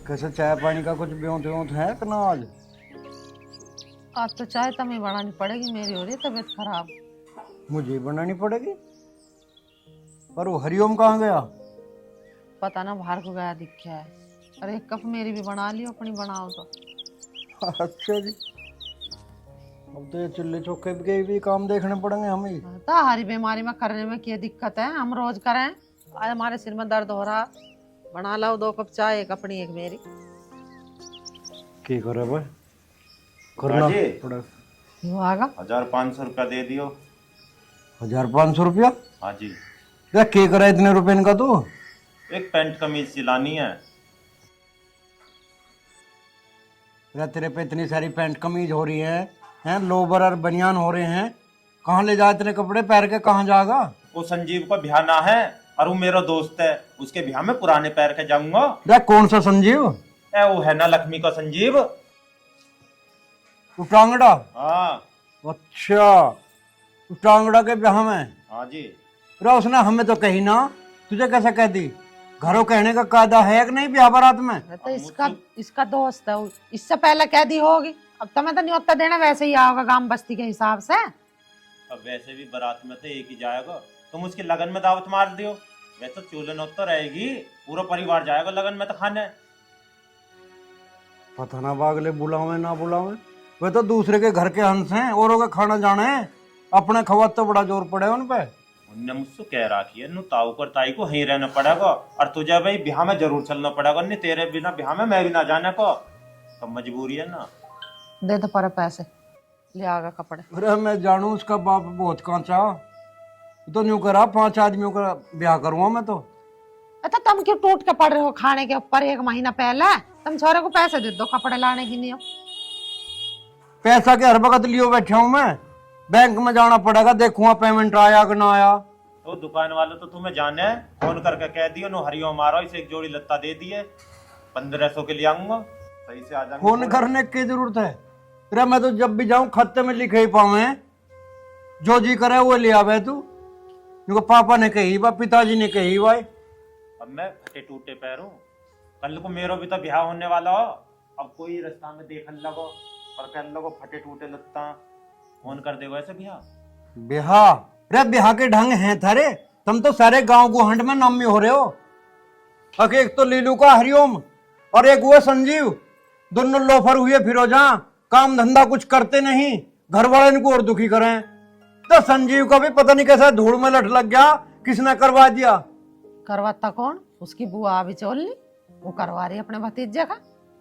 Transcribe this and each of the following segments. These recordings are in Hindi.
कैसे चाय पानी का कुछ ब्योंत व्योंत है कि ना आज? आज तो चाय तमें बनानी पड़ेगी, मेरी हो रही है तबीयत खराब। मुझे ही बनानी पड़ेगी। पर वो हरिओम कहाँ गया? पता ना बाहर को गया दिखा है। अरे एक कप मेरी भी बना लियो, अपनी बनाओ तो। अच्छा जी, अब तो ये चूल्हे चौके के भी काम देखने पड़ेंगे हमें ही। तो हरी बीमारी में करने में क्या दिक्कत है, हम रोज करें। आज हमारे सिर में दर्द हो रहा, बना लो 2 कप चाय, एक अपनी एक मेरी। की करे भाई, करना राजे, पड़ेगा। वो आगा 1500 रुपया दे दियो। 1500 रुपया? हाँ जी, क्या की करा इतने रुपए इनका तू? एक पैंट कमीज सिलानी है। क्या तेरे पे इतनी सारी पैंट कमीज हो रही हैं लोबर और बनियान हो रहे हैं, कहाँ ले जा इतने कपड़े पैर के, कहाँ जाएगा? वो संजीव को ब्याह ना है और वो मेरा दोस्त है, उसके ब्याह में पुराने पैर के जाऊंगा। देख कौन सा संजीव? वो है ना लक्ष्मी का संजीव। उटांगड़ा? हाँ अच्छा, उटांगड़ा के ब्याह में? हाँ जी। अरे उसने हमें तो कही ना, तुझे कैसे कह दी? घरों कहने का कायदा है कि नहीं ब्याह बारात में? तो इसका दोस्त है, इससे पहले कह दी होगी। अब तो मैं तो न्योता देना वैसे ही आओगे गांव बस्ती के हिसाब से। अब वैसे भी बारात में तो एक ही जाएगा, तुम उसकी लगन में दावत मार दियो। वैसे तो चूल्हे तो रहेगी, पूरा परिवार जाएगा लगन में तो खाने। पता ना बागले बुलावे ना बुलावे, वे तो दूसरे के घर के हंस हैं, औरों का खाना जाने हैं, अपने खवत तो बड़ा जोर पड़े उन पे। उनने मुझसे कह रखी है नु ताऊ कर ताई को वहीं रहना पड़ेगा, और तुझे भाई ब्याह में जरूर चलना पड़ेगा, नहीं तेरे बिना ब्याह में मैं भी ना जाने को। तो मजबूरी है ना। दे दो पर पैसे, ले आगा कपड़े। अरे मैं जानू उसका बाप बहुत कांचा, तो न्यू करा 5 आदमियों का ब्याह करूंगा मैं तो। अच्छा तुम क्यों टूट के पड़ रहे हो खाने के ऊपर? 1 महीना पहले तुम छोरे को पैसे दे दो कपड़े लाने की। नहीं हो पैसा के हर वक्त लियो बैठा हूं मैं, बैंक में जाना पड़ेगा, देखूंगा पेमेंट आया कि ना आया। तो दुकान वाले तो तुम्हें जाने है, फोन करके कह दियो नो हरिओम मारो, इसे एक जोड़ी लत्ता दे दिए, 1500 के लिए आऊंगा, सही से आ जाऊंगा। फोन करने की जरूरत है? अरे मैं तो जब भी जाऊं खत्ते में लिखे ही पावे, जो जी करे वो ले आवे तू। देखो पापा ने कही बा, पिताजी ने कही भाई। अब मैं फटे टूटे पैर हूँ, कल को मेरा भी तो ब्याह होने वाला हो। अब कोई रास्ता में देखने लगो और कहने लगो फटे टूटे लत्ता, फोन कर देगा ऐसे ब्याह। बिहा? अरे बिहा के ढंग हैं थारे, तुम तो सारे गांव गुहंड में नामी हो रहे हो। अके एक तो लीलू का हरिओम और एक वो संजीव, दोनों लोफर हुए फिरो जहां, काम धंधा कुछ करते नहीं, घर वाले इनको और दुखी करें। तो संजीव का भी पता नहीं कैसा धूल में लट लग गया, किसने करवा दिया? करवाता कौन? उसकी बुआ अभी चोल ली, वो करवा रही अपने भतीजे का।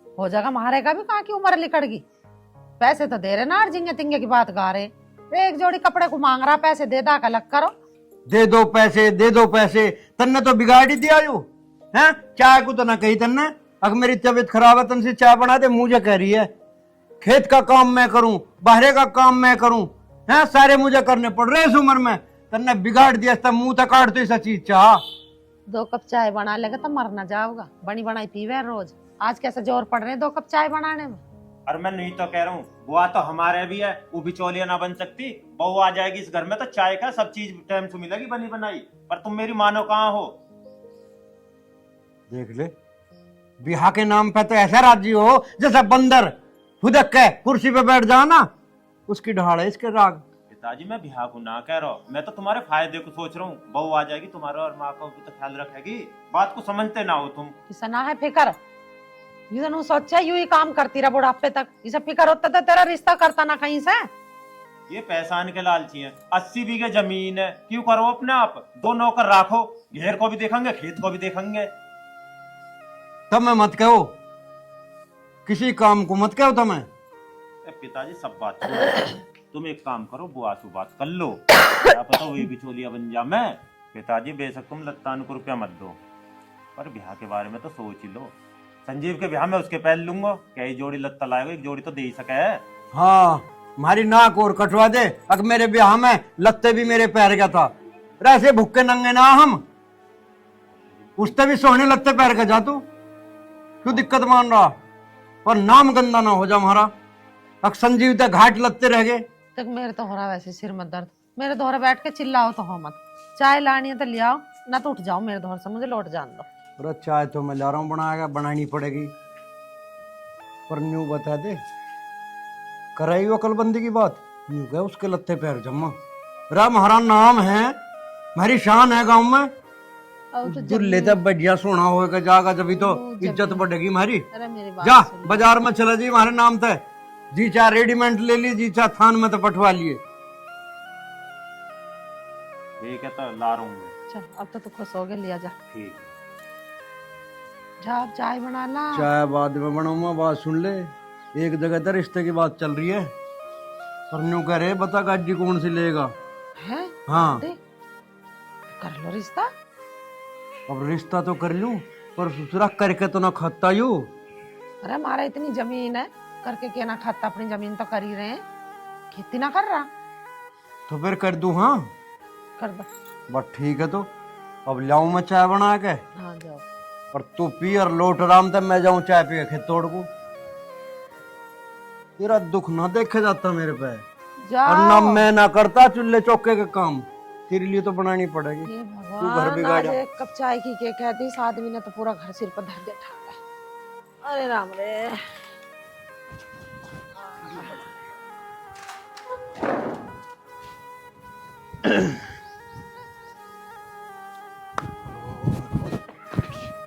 हो जाएगा मारेगा भी, कहाँ की उम्र लिकड़ गई। पैसे तो दे रहे ना, अर्जिंगे तिंगे की बात गा रहे। एक जोड़ी कपड़े को मांग रहा, पैसे दे दा, अलग करो। दे दो पैसे, दे दो पैसे, तन्ने तो बिगाड़ ही दिया जो है। चाय को तो ना कही तन्ने, अगर मेरी तबीयत खराब है तन से चाय बना दे, मुझे कह रही है खेत का काम मैं करूं, बाहरे का काम मैं करूं, है सारे मुझे करने पड़ रहे इस उम्र में। तन्ने बिगाड़ दिया, तब मुंह तक काट तो ऐसा चीज चाह। 2 कप चाय बना लेगा तो मर ना जाओगा, बनी बनाई पीवे रोज। आज कैसे जोर पड़ रहे 2 कप चाय बनाने में। और मैं नहीं तो कह रहा हूँ, बुआ तो हमारे भी है, वो बिचौलिया ना बन सकती। बहू आ जाएगी इस घर में तो चाय का सब चीज टाइम से मिलेगी बनी बनाई, पर तुम मेरी मानो कहाँ हो। देख ले, बिहा के नाम पे तो ऐसा राजी हो जैसा बंदर खुदक के कुर्सी पे बैठ जाओ ना, उसकी ढाल है इसके राग। पिताजी मैं ब्याह को ना कह रहा हूँ, मैं तो तुम्हारे फायदे को सोच रहा हूँ। बहू आ जाएगी तुम्हारा और माँ का भी तो ख्याल रखेगी, बात को समझते ना हो तुम। किसा ना है फिकर, ये तो सोचा यूं ही काम करती रहा बुढ़ापे तक। इसे फिकर होता तो तेरा रिश्ता करता ना कहीं से। ये पैसान के लालची हैं। 80 बीघे जमीन है, क्यों करो अपने आप 2 नौकर राखो, घेर को भी देखेंगे खेत को भी देखेंगे। तब मैं मत कहो, किसी काम को मत कहो तुम्हें। पिताजी सब बात तुम एक काम करो, बुआ से बात कर लो, क्या पता वही बिचौलिया बन जा मैं। पिताजी बेशक तुम लत्तान को रुपया मत दो, पर ब्याह के बारे में तो सोच ही लो। संजीव के ब्याह में उसके पैर लूंगा, क्या ही जोड़ी लत्ता लाएगा, एक जोड़ी तो दे ही सके है। हाँ, हमारी नाक और कटवा दे, अगर मेरे ब्याह में लत्ते भी मेरे पैर का था। ऐसे भुक्के नंगे ना हम, उससे भी सोने लत्ते पैर का जा तू, क्यों दिक्कत मान रहा? और नाम गंदा ना हो जा हमारा, अगर संजीव तक घाट लत्ते रह गए। तक मेरे तो हो रहा वैसे सिर में दर्द, मेरे दोहरे बैठ के चिल्लाओ तो हो मत। चाय लानी है तो ले आओ, ना तो उठ जाओ मेरे दोहर से, मुझे लौट जान दो। अरे चाय तो मैं ला रहा हूँ, बनाएगा, बनानी पड़ेगी। पर न्यू बता दे, कराई वो अकलबंदी की बात, न्यू गए उसके लत्ते पैर जमा। रा हमारा नाम है, हमारी शान है गांव में। अब तो दूल्हे तब बढ़िया सोना होगा जागा, जब तो इज्जत बढ़ेगी हमारी। अरे मेरी बात जा सुन। बाजार में चला जी, हमारे नाम थे जी, चाह रेडीमेड ले ली, जी चाह थान में तो पटवा लिए। ठीक है तो ला रहा हूँ मैं। चल अब तो तू खुश हो गया, लिया जा। ठीक है। जा अब चाय बना ला। चाय बाद में बनाऊंगा, बात सुन ले। एक जगह तो रिश्ते की बात चल रही है, पर न्यू कह रहे बता गाजी कौन सी लेगा। है हाँ दे, कर लो रिश्ता। अब रिश्ता तो कर लूं, पर ससुरा करके तो ना खाता यू। अरे हमारा इतनी जमीन है, करके क्या ना खाता, अपनी जमीन तो कर ही रहे हैं, खेती ना कर रहा। तो फिर कर दूं। हाँ कर दो। बस ठीक है, तो अब लाऊं मैं चाय बना के, हाँ जाओ। और तू पी और लौट आराम तक, मैं जाऊं चाय पी के खेत तोड़ को। तेरा दुख ना देखे जाता मेरे पे, और ना जाओ। मैं ना करता चूल्हे चौके का काम, तेरे लिए तो बनानी पड़ेगी। ये तू घर भगवान, बिगाड़ आज जा। एक कप चाय की के कहती, इस आदमी ने तो पूरा घर सिर पर धर दिया ठाक है। अरे राम रे।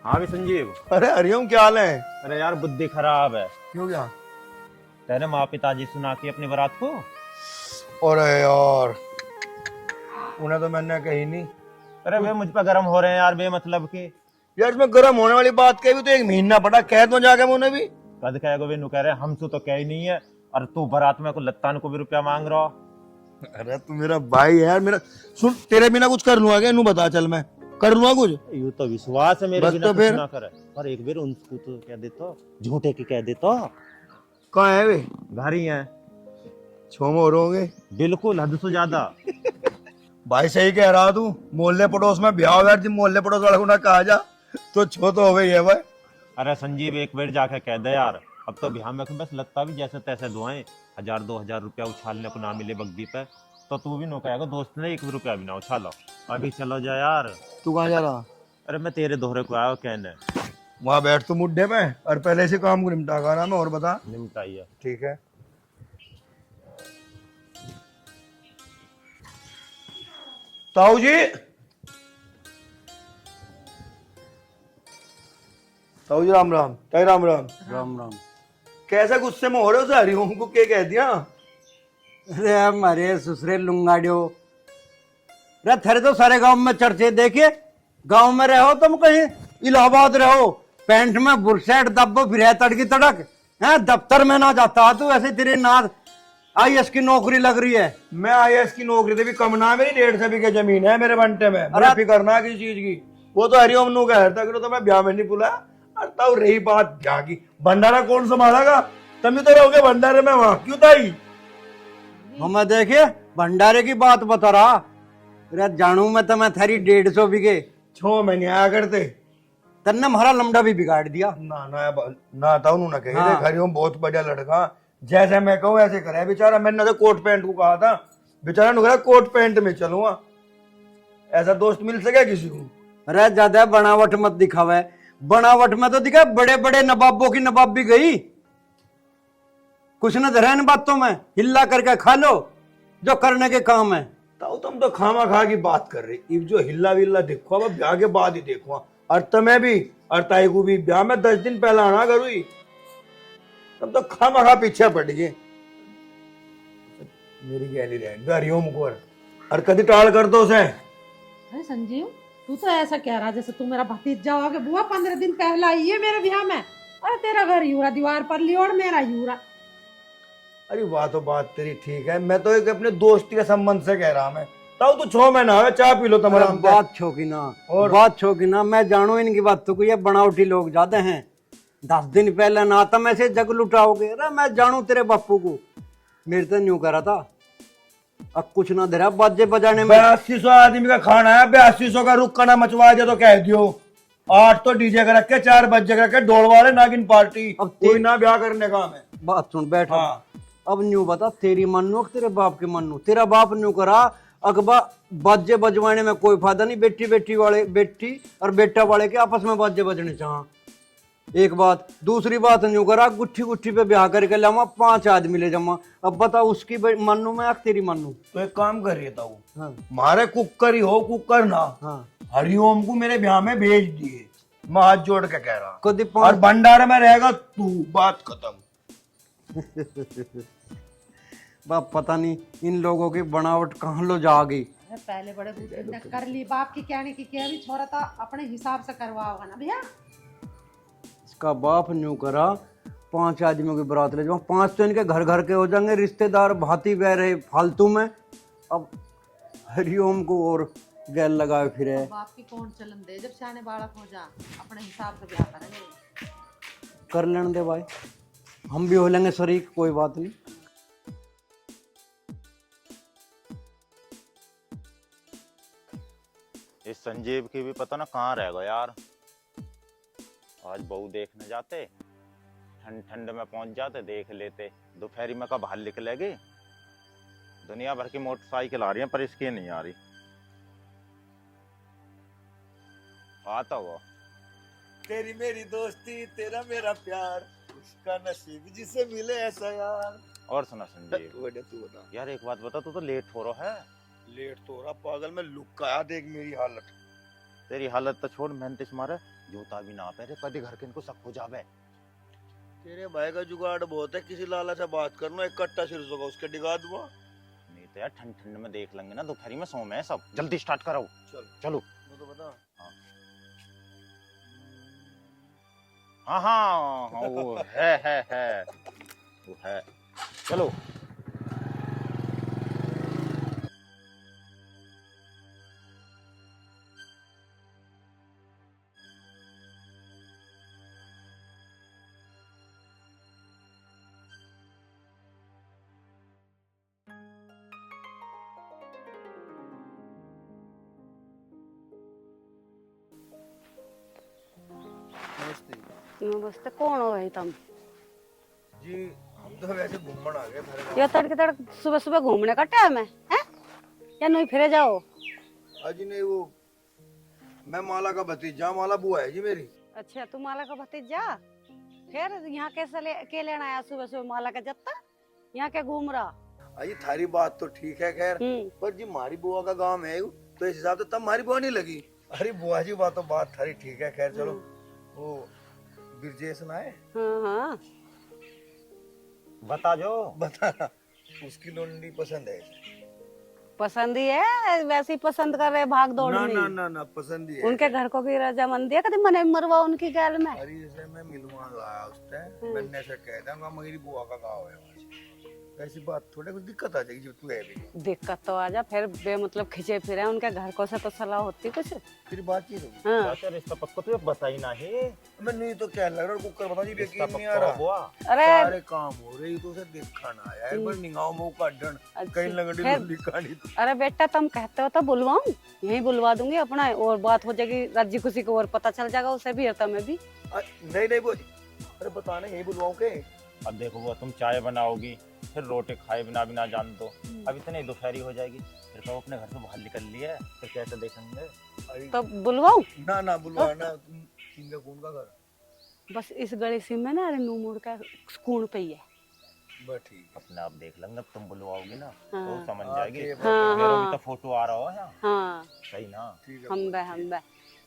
हाँ भी संजीव। अरे हरिओम, क्या हाल है? अरे यार बुद्धि खराब है। क्यों क्या? तेरे माँ पिताजी सुना के अपनी बारात को। अरे यार, उन्हें तो मैंने कही नहीं। अरे वे मुझ पर गर्म हो रहे हैं यार बेमतलब के। यार इसमें गर्म होने वाली बात कही भी तो 1 महीना पड़ा, कह दो जाके उन्हें भी। कद कहेगो वे नु कह रहे हम तो कह ही नहीं है, और तू बारात में को लत्तान को भी रुपया मांग रहा। अरे तू मेरा भाई है यार, मेरा सुन, तेरे बिना कुछ कर लूंगा क्या? नू बता, चल मैं कर लूंगा कुछ। यू तो विश्वास है मेरे बस बिना तो कुछ फिर। ना करे, पर एक बार उनको तो कह देता, झूठे के कह देता। कहाँ है वे? घर ही है। छोम हो रहे होंगे। बिल्कुल हद से ज्यादा। भाई सही कह रहा तू, मोहल्ले पड़ोस में ब्याह हो यार, जिन मोहल्ले पड़ोस वाले को ना कहा जा तो छो तो हो गई है भाई। अरे संजीव एक बार जाके कह दे यार, अब तो बिहार में बस लत्ता भी जैसे तैसे दुआएं, 1000-2000 रुपया उछालने को ना मिले बग्गी पे, तो तू भी नो कहेगा दोस्त ने 1 भी रुपया भी ना उछालो। अभी चलो जा यार। तू कहाँ जा रहा? अरे मैं तेरे दोहरे को आया कहने। वहाँ बैठ तू मुड्ढे पे, और पहले से काम को निपटा कर मैं, और बता। निमटाइए। ठीक है। ताऊ जी, ताऊ जी राम राम। ताई राम राम। राम राम। कैसा गुस्से में हो रहे हो? हरिओम को क्या कह दिया? अरे हमारे ससुरे लुंगाड़ियो, अरे तेरे तो सारे गांव में चर्चे देखे। गांव में रहो तुम, कहीं इलाहाबाद रहो, पैंट में बुरशेट दब्बो फिर तड़की तड़क है, दफ्तर में ना जाता तू, ऐसे तेरी नाथ IAS की नौकरी लग रही है। मैं IAS की नौकरी से भी कम ना, मेरी 150 बीघे जमीन है मेरे बंटे में। अरे फिक्र ना किसी चीज की। वो तो हरिओम नू कह रहा था, तो मैं ब्याह में नहीं बुला। और तब रही बात ब्याह की, भंडारा कौन संभालेगा? तुम तो रहोगे भंडारे में, वहां क्यों ताई? हमें देखे भंडारे की बात बता रहा। अरे जानू मैं तुम्हें थारी 150 बीघे 6 महीने आया करते, तन्ने हमारा लमडा भी बिगाड़ दिया। ना था उन्होंने कही हाँ। हरिओम बहुत बढ़िया लड़का, जैसे मैं कहूँ ऐसे करे बेचारा। मैंने तो कोट पैंट को कहा था, बेचारा ने कहा कोट पैंट में चलूंगा। ऐसा दोस्त मिल सके किसी को? अरे ज्यादा बनावट मत दिखावे, बनावट में तो दिखा बड़े बड़े नवाबों की नवाब भी गई, कुछ न धरे इन बातों में, हिल्ला करके खा लो जो करने के काम है। तो तुम तो खामा खा की बात कर रही, इब जो हिल्ला विल्ला देखो अब ब्याह के बाद ही देखो। और तुम्हें भी और ताई को भी ब्याह में 10 दिन पहला आना करूँ, तुम तो खामा खा पीछे पड़ गए। मेरी गैली रहने हरिओम को, और कभी टाल कर दो उसे। अरे संजीव, तू तो ऐसा कह रहा जैसे तू मेरा भतीजा हो गया। बुआ 15 दिन पहला आई है मेरे ब्याह में। अरे तेरा घर यूरा दीवार पर लियोड़, मेरा यूरा। अरे वाह, तो बात तेरी ठीक है। मैं तो एक अपने दोस्ती के संबंध से कह रहा। मैं तब तो 6 महीना है, चाय पी लो तुम्हारा। बात छोकी ना, और बात छोकी ना, मैं जानू इनकी बात तो ये बनावटी लोग ज्यादा हैं। 10 दिन पहले ना तुम ऐसे जग लुटाओगे। अरे मैं जानू तेरे बापू को, मेरे तो न्यू करा था, अब कुछ ना दे रहा बाजे बजाने में। 8200 आदमी का खाना है, 8200 का रुक ना मचवा दे तो कह दियो। 8 तो डीजे का रखे, 4 बजे का रखे, ढोल वाले नागिन पार्टी। अब कोई ना ब्याह करने का। मैं बात सुन बैठ। हाँ। अब न्यू बता, तेरी मानो तेरे बाप के मानो? तेरा बाप न्यू करा अकबा बाजे बजवाने में कोई फायदा नहीं। बेटी बेटी वाले, बेटी और बेटा वाले के आपस में बाजे बजने चाह, एक बात, दूसरी बात न्यू करा, गुट्ठी गुट्ठी पे ब्याह करके लावा, 5 आदमी ले जावा। अब बता उसकी मानू मैं या तेरी मानू? तो एक काम कर रही था वो, हाँ मारे कुकर ही हो, कुकर ना, हाँ। हरिओम को मेरे ब्याह में भेज दिए, मैं हाथ जोड़ के कह रहा। कदी और भंडारे में रहेगा तू, बात खत्म। बाप पता नहीं इन लोगों की बनावट कहाँ लो जा गई। अरे पहले बड़े बुजुर्ग ने कर ली, बाप की कहने की क्या, भी छोरा था अपने हिसाब से करवाओगा ना भैया। इसका बाप न्यू करा, 5 आदमियों की बारात ले जाओ, 5 तो इनके घर घर के हो जाएंगे, रिश्तेदार भाती बह रहे फालतू में। अब हरिओम को और गैल लगाए फिरे। बाप की कौन चलन दे, जब सियाने बालक हो जा अपने हिसाब से ब्याह करेंगे। कर लेने दे भाई, हम भी हो लेंगे शरीक, कोई बात नहीं। इस संजीव की भी पता ना कहाँ रह गया यार। आज बहू देखने जाते, ठंड ठंड में पहुंच जाते, देख लेते। दोपहरी में कब बाहर निकलेगी। दुनिया भर की मोटरसाइकिल आ रही है पर इसकी नहीं आ रही। आता हुआ तेरी मेरी दोस्ती, तेरा मेरा प्यार, उसका नसीब जिसे मिले ऐसा यार। और सुना संजीव, तू बता यार एक बात बता, तू तो लेट हो रहा है। लेट तो हो रहा पागल, में लुक आया, देख मेरी हालत। तेरी हालत तो छोड़, मेहनत मारे, जूता भी ना पहने, कभी घर के इनको शक हो जावे। तेरे भाई का जुगाड़ बहुत है, किसी लाला से बात करना, एक कट्टा सिरसों का उसके डिगा दूंगा। नहीं तो यार ठंड ठंड में देख लेंगे ना, दोपहरी में सो में सब। जल्दी स्टार्ट करो। चलो। वो तो बता। हाँ हाँ हाँ, वो है वो है। चलो। नमस्ते, कौन हो भाई तुम? जी हम तो वैसे घूमने आ गए फिर। ये तड़के तड़के सुबह सुबह घूमने का टाइम है, हैं? या नहीं फिरे जाओ? अजी नहीं, वो मैं माला का भतीजा, माला बुआ है जी मेरी। अच्छा, तू माला का भतीजा? फिर यहाँ कैसे के लेना आया सुबह सुबह माला का जत्ता? यहाँ क्या घूम रहा? अजी थारी बात तो ठीक है खैर, पर जी हमारी बुआ का गांव है तो इस हिसाब से तब हमारी बुआ नहीं लगी। अरे बुआ जी बात तो बात थारी ठीक है खैर, चलो। वो बिरजेश ना है? हाँ हाँ, बता जो। बता, उसकी लोंडी पसंद है? पसंद ही है, वैसे ही पसंद कर रहे, भाग दौड़ ना में। ना ना ना, पसंद ही है। उनके घर को भी रजामंदी है, कभी मने मरवा उनकी गैल में। अरे जैसे मैं मिलवा लाया उससे, मैंने ऐसे कह दिया मेरी बुआ का गाँव है, ऐसी बात थोड़ी कुछ दिक्कत आ जाएगी जब तू है भी। दिक्कत तो आ जा, फिर बेमतलब खिंचे फिरे, उनके घर को से तो सलाह होती कुछ। फिर बातचीत होगी। हाँ। रिश्ता पक्का तुझे बता ही ना है। मैं नहीं तो क्या लग रहा है, कुकर बता जी, रिश्ता यकीन नहीं आ पक्का रहा। हुआ। अरे सारे काम हो रहे तो उसे देखा ना आया, एक बार निगाहों में का डन कहीं लगड़ी खैर। लुंडी कहानी। अरे बेटा, तुम कहते हो तो बुलवाऊं, यही बुलवा दूंगी अपना, और बात हो जाएगी राजी खुशी को, और पता चल जाएगा उसे भी और तुम्हें भी। नहीं नहीं वो, अरे बताने यही बुलवाऊं के? अब देखो वो तुम चाय बनाओगी, फिर रोटी खाए बिना भी ना जान दो, अब इतनी दोपहरी हो जाएगी, फिर तो अपने घर से बाहर निकल लिया है, फिर कैसे देखेंगे। तो बुलवाऊं? ना ना बुलवा ना, तुम कौन का घर? बस इस गली से में ना, अरे नू मोड़ का स्कूल पे ही है। बस ठीक है। अपने आप देख लेंगे, अब तुम बुलवाओगी ना तो हाँ। समझ जाएगी। हाँ, मेरा हाँ। भी तो फोटो आ रहा है। हाँ, सही ना? ठीक है, हम बे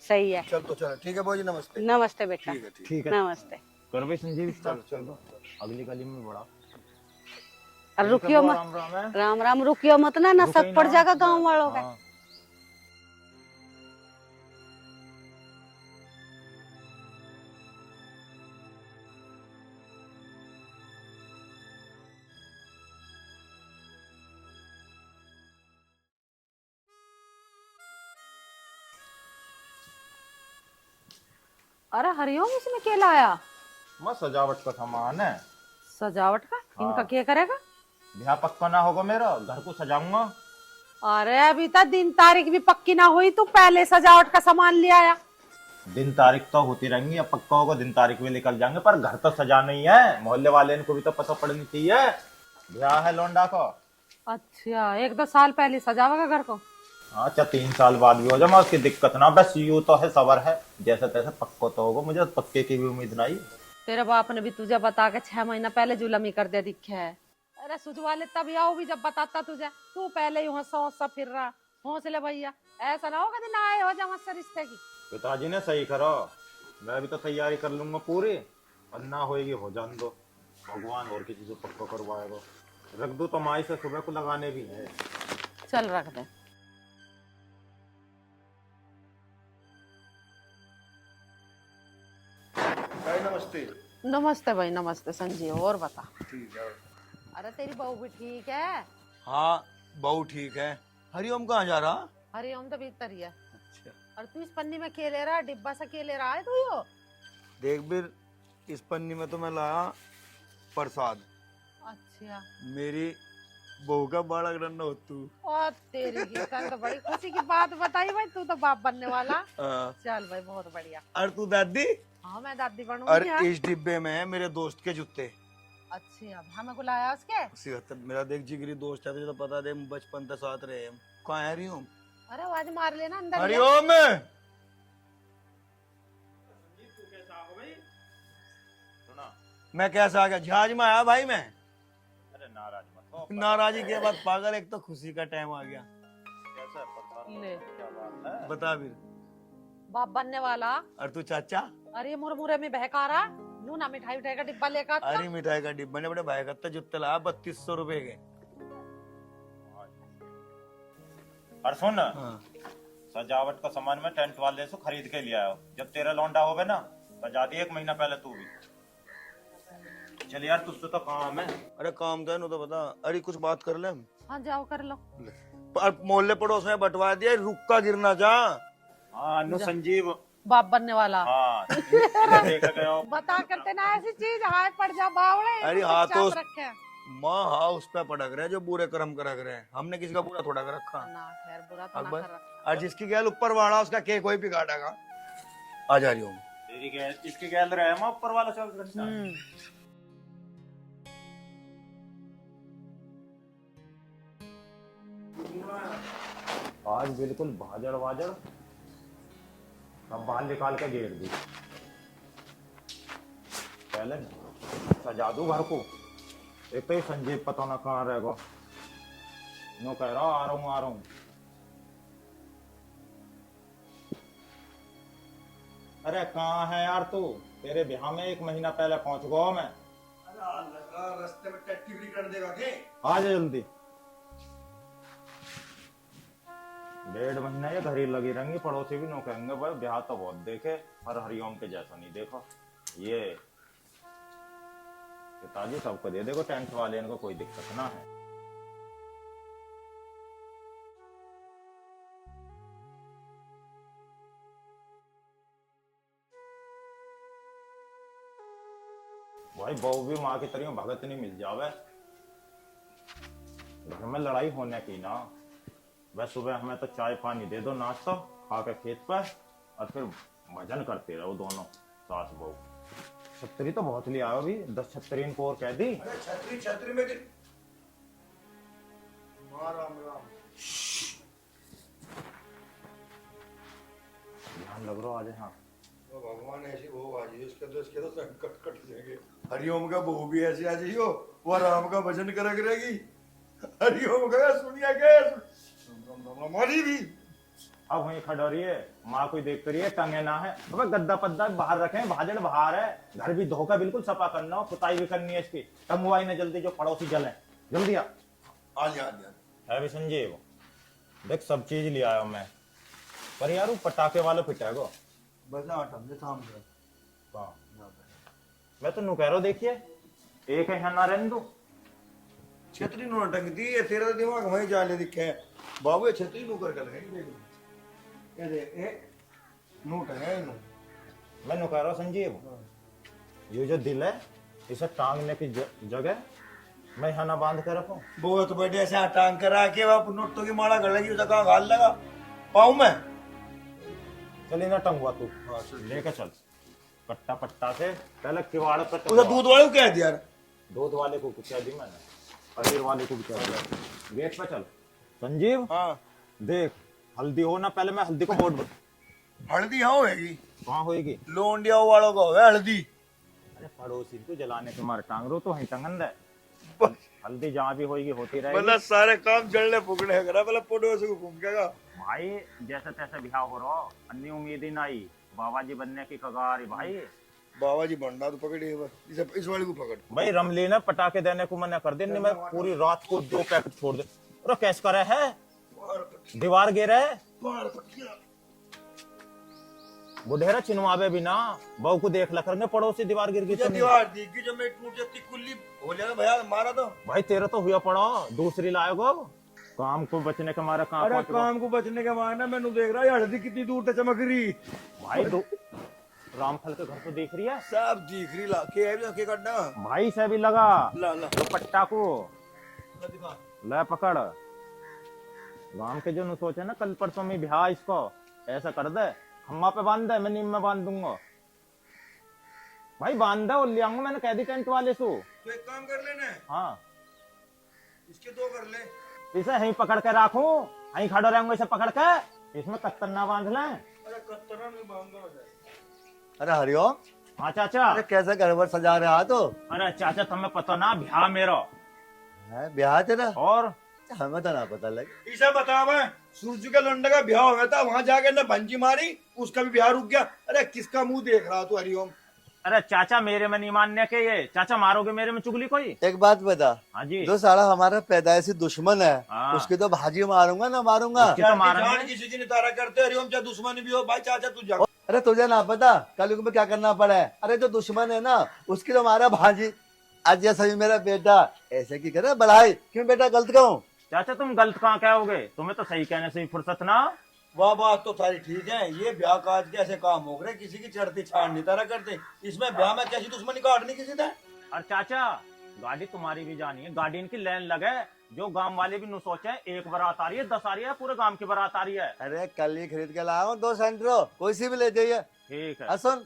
सही है। चल तो चलो, ठीक है भाजी, नमस्ते। नमस्ते बेटा। ठीक है ठीक ठीक है। नमस्ते। कर भाई संजीव, चलो चलो। अगली गली में बड़ा। अरे रुकियो मत, राम राम है। राम राम, रुकियो मत ना, ना रुको ही शक पड़ ना। जाएगा गाँव वालों का। हाँ। अरे हरिओम, इसमें क्या लाया? मैं सजावट का सामान है। सजावट का? इनका क्या करेगा? ब्याह पक्का ना होगा मेरा, घर को सजाऊंगा। अरे अभी तक दिन तारीख भी पक्की ना हुई, तू पहले सजावट का सामान ले आया। दिन तारीख तो होती रहेंगी, अब पक्का होगा दिन तारीख में निकल जाएंगे, पर घर तो सजा नहीं है। मोहल्ले वाले को भी तो पता पड़नी चाहिए, ब्याह है लौंडा को। अच्छा, 1-2 साल पहले सजावेगा घर को? अच्छा 3 साल बाद भी हो जाए, मैं उसकी दिक्कत ना, बस यूं तो है, सबर है, जैसे तैसे पक्को तो होगा, मुझे पक्के की भी उम्मीद नहीं। तेरे बाप ने भी तुझे बता के 6 महीना पहले जुलमी कर दे दिखे है। अरे सुझवा ले तब आओ भी जब बताता तुझे, तू पहले ही हंसा फिर रहा। हौसले भैया, ऐसा ना होगा दिन आए हो जा मुझसे रिश्ते की। पिताजी ने सही करो, मैं भी तो तैयारी कर लूंगा पूरी, और ना होएगी हो जान दो, भगवान और किसी से पक्का करवाएगा। रख दो तो माई से सुबह को लगाने भी है। चल रख दे। भाई नमस्ते। नमस्ते भाई, नमस्ते संजीव। और बता। ठीक है। अरे तेरी बहू भी ठीक है? हाँ बहू ठीक है। हरिओम कहाँ जा रहा? हरिओम तो भीतर ही है। अच्छा और तू इस पन्नी में खेले रहा, डिब्बा से खेले रहा है तू यो। देख बिर, इस पन्नी में तो मैं लाया प्रसाद। अच्छा। मेरी बहू का बड़ा रन हो तू। और तेरी की तो बड़ी खुशी की बात बताई भाई, तू तो बाप बनने वाला। हाँ। चल भाई बहुत बढ़िया। और तू दादी? हाँ मैं दादी और बनूंगी। हाँ। इस डिब्बे में है मेरे दोस्त के जूते। अच्छी, अब हमें बुलाया उसके। उसी हद तक मेरा देख जिगरी दोस्त है, तुझे तो पता दे बचपन से साथ रहे हम। कहाँ है हरिओम? अरे आवाज मार लेना अंदर ही है। हरिओम मैं कैसा आ गया? जहाज में आया भाई मैं। अरे नाराज मत हो। नाराजी के बाद पागल, एक तो खुशी का टाइम आ गया। कैसा परेशान? ले। क्या बात है? बता भी। बाप बनने वाला। और तू चाचा? अरे मुरमुरे में बहका रहा, नू ना मिठाई उठाई का डिब्बा लेकर आता। अरे मिठाई का डिब्बा ने बड़े भाई का जुत्ते लाया 3200 रुपए के। और सुन, हाँ। सजावट का सामान मैं टेंट वाले से खरीद के लिया है, जब तेरा लौंडा होगा ना बजा दी 1 महीना पहले तू भी। चल यार तुझसे तो काम है। अरे काम तो है, तो बता। अरे कुछ बात कर ले हम। हाँ जाओ कर लो। पर मोहल्ले पड़ोस में बंटवा दिया, रुक्का गिरना जा। हाँ नु संजीव। बाप बनने वाला। हाँ देखा गया हो। बता करते ना ऐसी चीज, हाय पड़ जा बावड़े। अरे हाँ तो चुपचाप रखे। माँ हाँ उस पे पटक रहे हैं जो बुरे कर्म कर रहे हैं, हमने किसी का बुरा थोड़ा कर रखा। ना खैर बुरा तो ना अकबर, कर रखा। और जिसकी गैल ऊपर वाला उसका केक कोई बिगाड़ेगा। आ जा रही हूँ। तेरी गैल इसकी गैल रहे मैं ऊपर वाला चल रहा है। आज बिल्कुल भाजड़ वाजड़, अब बाल निकाल के घेर दी। पहले सजा दूं घर को, एक तो ये संजीव पता ना कहाँ रहेगा। नो कह रहा आ रहा हूँ। अरे कहाँ है यार तू? तेरे ब्याह में 1 महीना पहले पहुंच गया मैं। रास्ते में टट्टी कर देगा के? आ जा जल्दी। 1.5 महीना ये घर ही लगी रहेंगी, पड़ोसी भी नो कहेंगे भाई ब्याह तो बहुत देखे पर हरिओम के जैसा नहीं देखो। ये पिताजी सबको दे देखो, टेंट वाले इनको कोई दिक्कत ना है। भाई बहू भी माँ की तरह भगत नहीं मिल जावे, घर में लड़ाई होने की ना। वह सुबह हमें तो चाय पानी दे दो, नाश्ता खा के खेत पर, और फिर भजन करते रहो दोनों सास बहू। छतरी तो बहुत लिया अभी, 10 छतरी इनको और कह दी। छतरी छतरी में मां राम राम। ध्यान लग रहा आज। हाँ तो भगवान ऐसी बहू आ जाइए, इसके तो संकट कट जाएंगे। हरिओम का बहू भी ऐसी आ जाइयो, वो राम का भजन करा करेगी। हरिओम का सुनिया के मारी भी। अब वहीं खड़ा रही है, माँ कोई देख रही है, टंगे ना है। अब गद्दा पद्दा बाहर रखे, भाजड़ बाहर है, घर भी धोखा बिल्कुल सफा करना हो, पुताई भी करनी है इसकी। टंगवाई ना जल्दी, जो पड़ोसी जले जल्दी आ जा। है भी संजीव, देख सब चीज ले आया मैं, पर यार वो पटाखे वाले पिटेगो। बस आटा थाम दे। हाँ मैं तो नु कह रहा हूं, देखिए एक है ना रहने दो। छतरी नु टंगती है, तेरा दिमाग वहीं जाने दिखे है। बाबू ये छतरी नु कर लगे देख ये दे एक नोट है नु। मैं नु कह रहा हूं संजीव, ये जो दिल है इसे टांगने की जगह मैं यहाँ ना बांध के रखूं। बहुत बढ़िया से टांग करा के वो नोटों की माला कर लगी, उसे कहाँ घाल लगा पाऊं मैं? चल ना टंगवा तू, लेके चल कट्टा पट्टा से पहले किवाड़ पर। उसे दूध वाले को कह दिया, दूध वाले को कुछ कह दी मैंने, पनीर वाले को भी कह दिया। गेट पे चल संजीव। हाँ देख हल्दी हो ना, पहले मैं हल्दी को वोट हल्दी हाँ होगी, कहाँ होएगी? लोंडिया वालों का होगा हल्दी। अरे पड़ोसी को जलाने के मारे टांग रो तो वहीं टंगन दे। हल्दी जहाँ भी होएगी होती रहेगी। मतलब सारे काम जड़ने फुकने करा, मतलब पड़ोसी को घूम गया। भाई जैसे तैसे ब्याह हो रहा, अन्य उम्मीद ही नहीं, बाबा जी बनने की कगार है भाई। बाबा जी बनना तो पकड़िए इस वाले को पकड़। भाई रमली ने पटाखे देने को मना कर दे, नहीं मैं पूरी रात को 2 पैकेट छोड़ दे। अरे कैसे करे है, दीवार गिरे बुढ़ेरा चिनवावे बिना बहू को देख ला करेंगे, पड़ोसी दीवार गिर गई तो नहीं। दीवार दिखी जो मैं टूट जाती कुल्ली हो जाएगा भैया मारा तो। भाई तेरा तो हुआ पड़ा, दूसरी लाएगो अब काम को बचने के मारे। कहाँ अरे पहुंच गए? काम को बचने के मारना मैंने देख रहा है हल्दी कितनी दूर तक चमक रही। भाई रामफल के घर तो देख रही है, सब दिख रही लाके है भी करना। भाई से भी लगा ला ला दुपट्टा को ला दिखा। ले पकड़। गांव के जो न सोचे ना कल परसों में ब्याह, इसको ऐसा कर दे, खम्मा पे बांध दे, मैं नीम में बांध दूंगा। भाई बांध दे और ले आऊंगा, मैंने कह दी टेंट वाले से। तो एक काम कर लेना, हाँ इसके 2 कर ले। इसे यहीं पकड़ के रखूं, यहीं खड़ा रहूंगा इसे पकड़ के, इसमें कत्तर ना बांध लें। अरे कत्तरा नहीं बांधना हो जाए। अरे हरिओम, हाँ चाचा। अरे कैसा घर वर सजा रहे हो तो? अरे चाचा तुम्हें पता ना ब्याह मेरा है ब्याह तेरा? और हमें तो ना पता लगे। इसे बता, मैं सूरज के लौंडे का ब्याह हो गया था, वहां जाके ना भंजी मारी, उसका भी ब्याह रुक गया। अरे किसका मुंह देख रहा तू हरिओम? अरे चाचा मेरे में नहीं मानने के, ये चाचा मारोगे मेरे में चुगली कोई? एक बात बता, हाँ जी। जो साला हमारा पैदाइशी दुश्मन है हाँ। उसकी तो भाजी मारूंगा ना मारूंगा। उसकी तो मारेंगे। जान किसी की नितारा करते हरिओम, चाहे दुश्मनी भी हो। भाई चाचा तू जा। अरे तुझे ना पता कल में क्या करना पड़ा है? अरे जो दुश्मन है ना उसकी तो हमारा भाजी। आज जैसा भी मेरा बेटा ऐसे की करे बढ़ाई, क्यों बेटा गलत कहूँ? चाचा तुम गलत कहाँ कहोगे, तुम्हें तो सही कहने से ही फुर्सत ना। वाह बात तो सारी ठीक है, ये ब्याह काज के ऐसे काम हो गए, किसी की चढ़ती छाड़ नहीं तारा करते। इसमें ब्याह में कैसी दुश्मनी काटनी किसी ने? और चाचा गाड़ी तुम्हारी भी जानी है, गाड़ी इनकी लाइन लगे, जो गांव वाले भी न सोचे एक बारात आ रही है 10 आ रही है, पूरे गांव की बारात आ रही है। अरे कल ही खरीद के लाया हूँ 2 सेंट्रो, कोई सी भी ले जाइए। ठीक है सुन,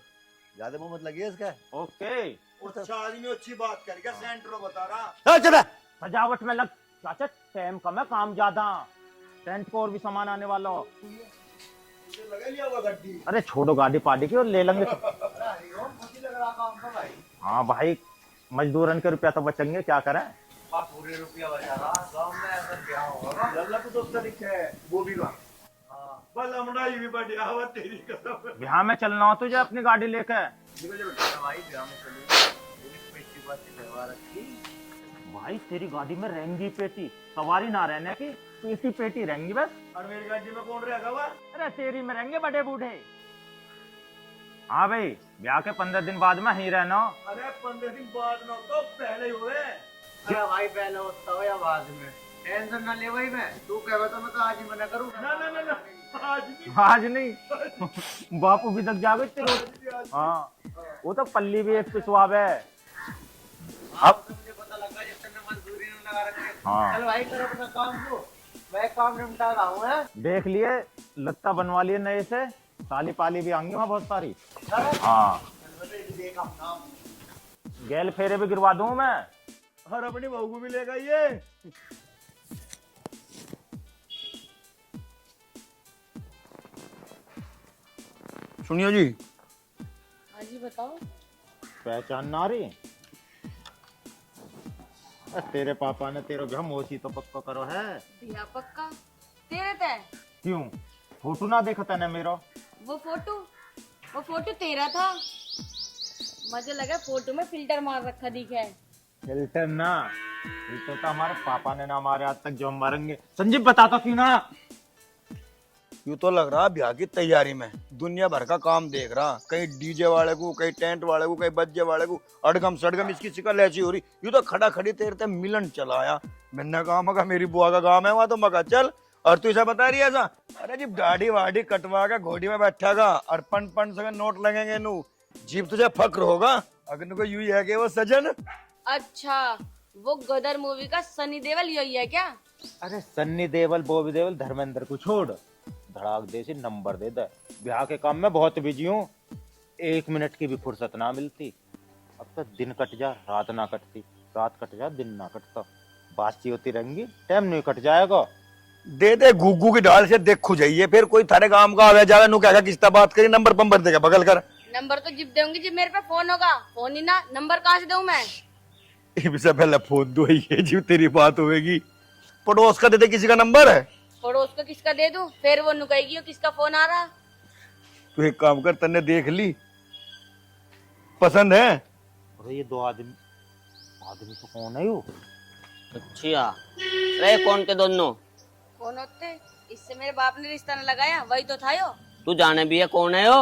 ज्यादा मुंह मत लगिए इसका। ओके। अच्छा आदमी अच्छी बात कर गया, सेंटरो बता रहा। हाँ, चल रहा। सजावट में लग चाचा, टाइम कम है काम ज्यादा, टेंट को और भी सामान आने वाला हो। लगा लिया होगा गड्डी। अरे छोड़ो गाड़ी पार्टी की और ले लेंगे। हाँ भाई मजदूरन के रुपया तो बचेंगे, क्या करें। पूरे रुपया बचा रहा गाँव में, अगर ब्याह होगा लल्ला तो दोस्त लिखे है वो भी का। बल हमड़ा भी बढ़िया हुआ तेरी कसम। ब्याह में चलना हो तुझे अपनी गाड़ी लेकर। भाई ब्याह में चलिए, पैसी बात करवा रखी। भाई तेरी गाड़ी में रहेंगी पेटी, सवारी ना रहने की, पेटी पेटी रहेंगी बस। और मेरी गाड़ी में कौन रहेगा वह? अरे तेरी में रहेंगे बड़े बूढ़े। हाँ भाई ब्याह के 15 दिन बाद में ही रहना। अरे 15 दिन बाद ना तो पहले ही हुए। अरे भाई पहले होता हो या बाद में, टेंशन ना ले भाई। मैं तू कहे तो मैं तो आज ही मना करूँ। ना ना ना ना आज नहीं। आज नहीं बापू भी तक जागे तेरे। हाँ वो तो पल्ली भी एक पिछवावे। अब मुझे पता लगा जब तक मजदूरी नहीं लगा रखे। हाँ चल भाई करो अपना काम को, मैं काम निपटा रहा हूँ। है देख लिए लत्ता बनवा लिए नए से, साली पाली भी आएंगी वहाँ बहुत सारी। हाँ देख अपना गैल फेरे भी गिरवा दूं मैं। और अपनी बहू को भी लेगा ये। सुनियो जी। हाँ जी बताओ। पहचान ना रही? तेरे पापा ने तेरे घर मोची तो पक्का करो है। भैया पक्का तेरे तय। क्यों फोटो ना देखा तने मेरा? वो फोटो तेरा था। मुझे लगा फोटो में फिल्टर मार रखा दिखा है। फिल्टर ना, फिल्टर तो हमारे पापा ने ना मारे आज तक, जो हम मारेंगे। संजीव बताता क्यों ना। यूं तो लग रहा ब्याह की तैयारी में दुनिया भर का काम देख रहा, कहीं डीजे वाले को, कहीं टेंट वाले को, कहीं बज्जे वाले को, अड़गम सड़गम इसकी शिकल ऐसी हो रही। यूं तो खड़ा खड़ी तेरे ते मिलन चला आया। मैंने कहा मगा मेरी बुआ का काम है वहां, तो मगा चल। और तू ऐसा बता रही है ऐसा? अरे जी दाढ़ी वाड़ी कटवा के घोड़ी में बैठेगा और पन पन से नोट लगेंगे नू, जीप तुझे फक्र होगा अगर को यूं ही है कि वो सजन। अच्छा वो गदर मूवी का सनी देओल यही है क्या? अरे सन्नी देवल बॉबी देवल धर्मेंद्र को छोड़, धड़ाक दे से नंबर दे दे। ब्याह के काम में बहुत बिजी हूँ, 1 मिनट की भी फुर्सत ना मिलती। अब तो दिन कट जा रात ना कटती, रात कट जा दिन ना कटता, बातचीत होती रहेंगी, टाइम नहीं कट जाएगा। दे दे गुग्गू की डाल से देख खो जाइए, फिर कोई थारे काम का आवे जावे नु क्या किस्ता बात करी, नंबर पंबर देगा बगल कर। नंबर तो जिप दूंगी जब मेरे पे फोन होगा, फोन ही ना, नंबर कहाँ से दूं मैं? इससे पहले फोन दो, ये जी तेरी बात होगी। पड़ोस का दे दे किसी का नंबर है। पड़ोस को किसका दे दूं? फिर वो नुकाएगी किसका फोन आ रहा। तू एक काम कर, तन्ने देख ली पसंद है? अरे ये दो आदमी आदमी तो कौन है यो? अच्छा रे कौन के दोनों? कौन होते? इससे मेरे बाप ने रिश्ता न लगाया, वही तो था यो। तू जाने भी है कौन है यो?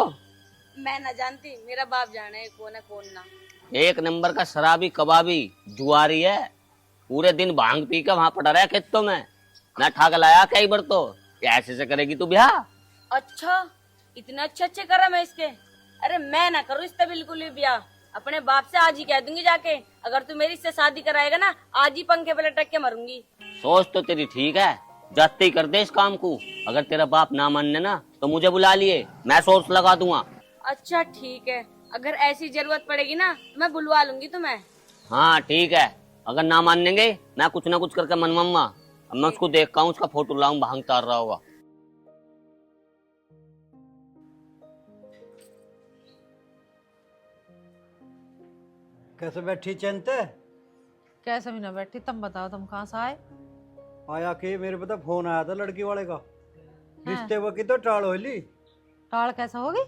मैं ना जानती, मेरा बाप जाने है कौन ना। एक नंबर का शराबी कबाबी जुआरी है, पूरे दिन भांग पी के वहां पड़ा रहा खेतों में, ना ठाक लाया कई बार तो। ऐसे से करेगी तू ब्याह? अच्छा, इतने अच्छे करा मैं इसके। अरे मैं ना करूँ इससे बिल्कुल भी ब्याह, अपने बाप से आज ही कह दूंगी जाके, अगर तू मेरी इससे शादी कराएगा ना, आज ही पंखे पे लटक के मरूंगी। सोच तो तेरी ठीक है, जाते ही कर दे इस काम को। अगर तेरा बाप ना मानने ना तो मुझे बुला लिए, मैं सोर्स लगा दूंगा। अच्छा ठीक है, अगर ऐसी जरूरत पड़ेगी ना तो मैं बुलवा लूंगी तुम्हें। हाँ ठीक है, अगर ना मानेंगे मैं कुछ ना कुछ करके मनवाऊंगा। अब मैं उसको देखता हूँ, उसका फोटो लाऊं, भांग तार रहा होगा। कैसे बैठी चंते? कैसे भी ना बैठी, तुम बताओ तुम कहाँ से आए? आया कि मेरे पता फोन आया था लड़की वाले का, रिश्ते की तो टाल हो ली। टाल कैसे होगी?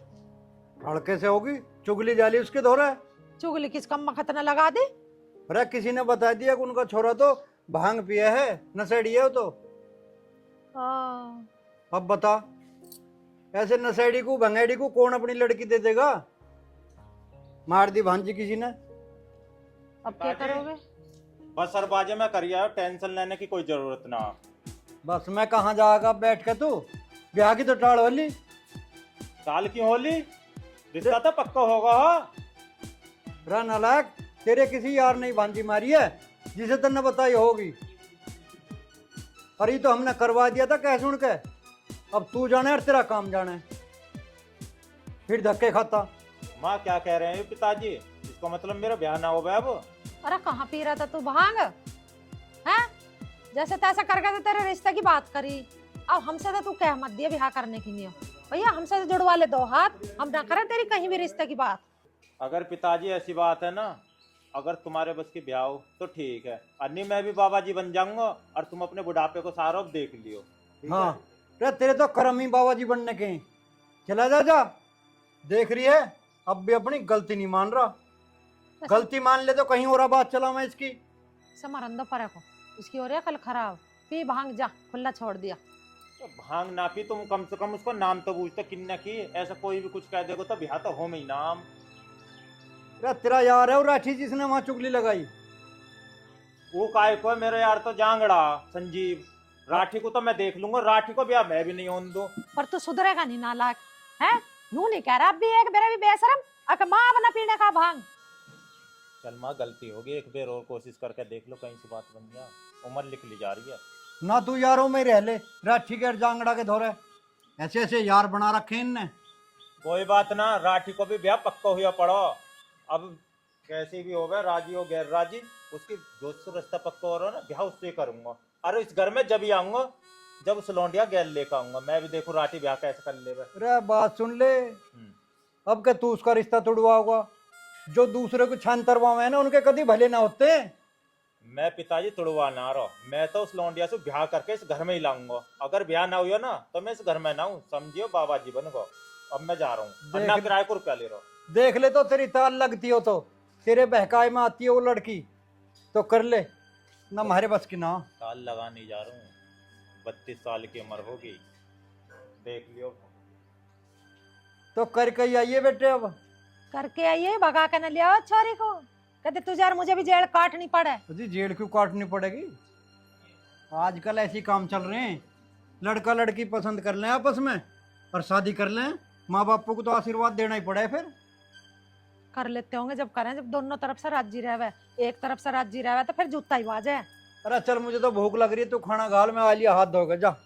टाल कैसे होगी? चुगली जाली उसके धोरा है। चुगली किस कम मखत न लगा दी? अरे किसी ने बता दिया कि उनका छोरा तो भांग पिया है, नशेड़ी है वो तो। अब बता, ऐसे नशेड़ी को भंगेड़ी को कौन अपनी लड़की दे देगा? मार दी भांजी किसी ने। अब क्या करोगे? बस सर बाजे में करिए, टेंशन लेने की कोई जरूरत ना। बस मैं कहाँ जाएगा बैठ के तू? ब्याह की तो टाल हो ली। साल की होली, रिश्ता तो पक्का होगा। रा नालायक, तेरे किसी यार ने भांजी मारी है जिसे तन्ने बताई होगी। अरे तो हमने करवा दिया था कह सुन के, अब तू जाने और तेरा काम जाने, फिर धक्के खाता। माँ क्या कह रहे हैं पिताजी? इसका मतलब मेरा ब्याह ना हो गया अब? अरे कहाँ पी रहा था तू भांग? हैं? जैसे तैसा करके तो तेरे रिश्ते की बात करी, अब हमसे तो तू कह मत दिया ब्याह करने की नहीं। भैया हमसे तो जुड़वा ले दो हाथ, हम ना करें तेरी कहीं भी रिश्ते की बात। अगर पिताजी ऐसी बात है ना, अगर तुम्हारे बस की ब्याह हो तो ठीक है, अन्य मैं भी बाबा जी बन जाऊंगा और तुम अपने बुढ़ापे को सारा देख लियो। ठीक है? हाँ रे तेरे तो कर्म ही बाबा जी बनने के हैं। चला जा जा, देख रही है अब भी अपनी गलती नहीं मान रहा। गलती मान ले तो कहीं और बात चला मैं इसकी। समरंदो पर को इसकी हो रही है कल खराब, पी भांग जा, खुला छोड़ दिया। तो भांग ना पी, तुम कम से कम उसको नाम तो पूछते किन्ना की। ऐसा कोई भी कुछ कह देगा तो ब्याह तो हो में ही नाम। तेरा यार है वो राठी जिसने वहां चुगली लगाई। वो काय को है मेरा यार तो जांगड़ा संजीव, राठी को तो मैं देख लूंगा, राठी को ब्याह मैं भी नहीं होने दूं। पर तू सुधरेगा नहीं नालायक, हैं? यूं नहीं कह रहा, अब भी एक बेरा भी बेशरम, अक मां बना पीने का भांग। चल माँ गलती होगी, एक बार और कोशिश करके देख लो, कहीं से बात बन गया। उम्र लिख ली जा रही है ना, तू यारों में रह ले, राठी के जांगड़ा के धोरे ऐसे ऐसे यार बना रखे इनने। कोई बात ना, राठी को भी ब्याह पक्का हुआ पड़ो। अब कैसे भी हो गए, राजी हो गैर राजी, उसकी दोस्त से रिश्ता पक्का हो रहा है ना, ब्याह उससे करूंगा। अरे इस घर में जब ही आऊंगा जब उस लौंडिया गैर लेकर आऊंगा, मैं भी देखूं राठी ब्याह कैसे कर ले। अरे बात सुन ले, अब क्या तू उसका रिश्ता तोड़वाओगा? जो दूसरे को छान तरवावे ना उनके कभी भले ना होते। मैं पिताजी तुड़वा ना रहा, मैं तो उस लौंडिया से ब्याह करके इस घर में ही लाऊंगा। अगर ब्याह ना हुआ ना तो मैं इस घर में ना हूँ, समझियो बाबा जी बन गो। अब मैं जा रहा हूँ, ना किराए को रुपया ले रहा हूँ। देख ले, तो तेरी ताल लगती हो तो तेरे बहकाए में आती है वो लड़की तो कर ले ना, हमारे बस की ना। ताल लगा नहीं जा रहा हूँ, 32 साल की उम्र होगी, देख लियो। तो करके ही आइए बेटे, अब करके आइए, भगा के न ले आओ छोरी को, कहते तुझे और मुझे भी जेल काटनी पड़े। जी जेल क्यों काटनी पड़ेगी? आजकल ऐसी काम चल रहे हैं, लड़का लड़की पसंद कर लें आपस में और शादी कर लें, माँ बापू को तो आशीर्वाद देना ही पड़े। फिर कर लेते होंगे जब करें, जब दोनों तरफ से राजी रहे, एक तरफ से राजी रहे तो फिर जूता ही बाजे। अरे चल मुझे तो भूख लग रही है, तू खाना गाल में आ लिया, हाथ धोकर जा।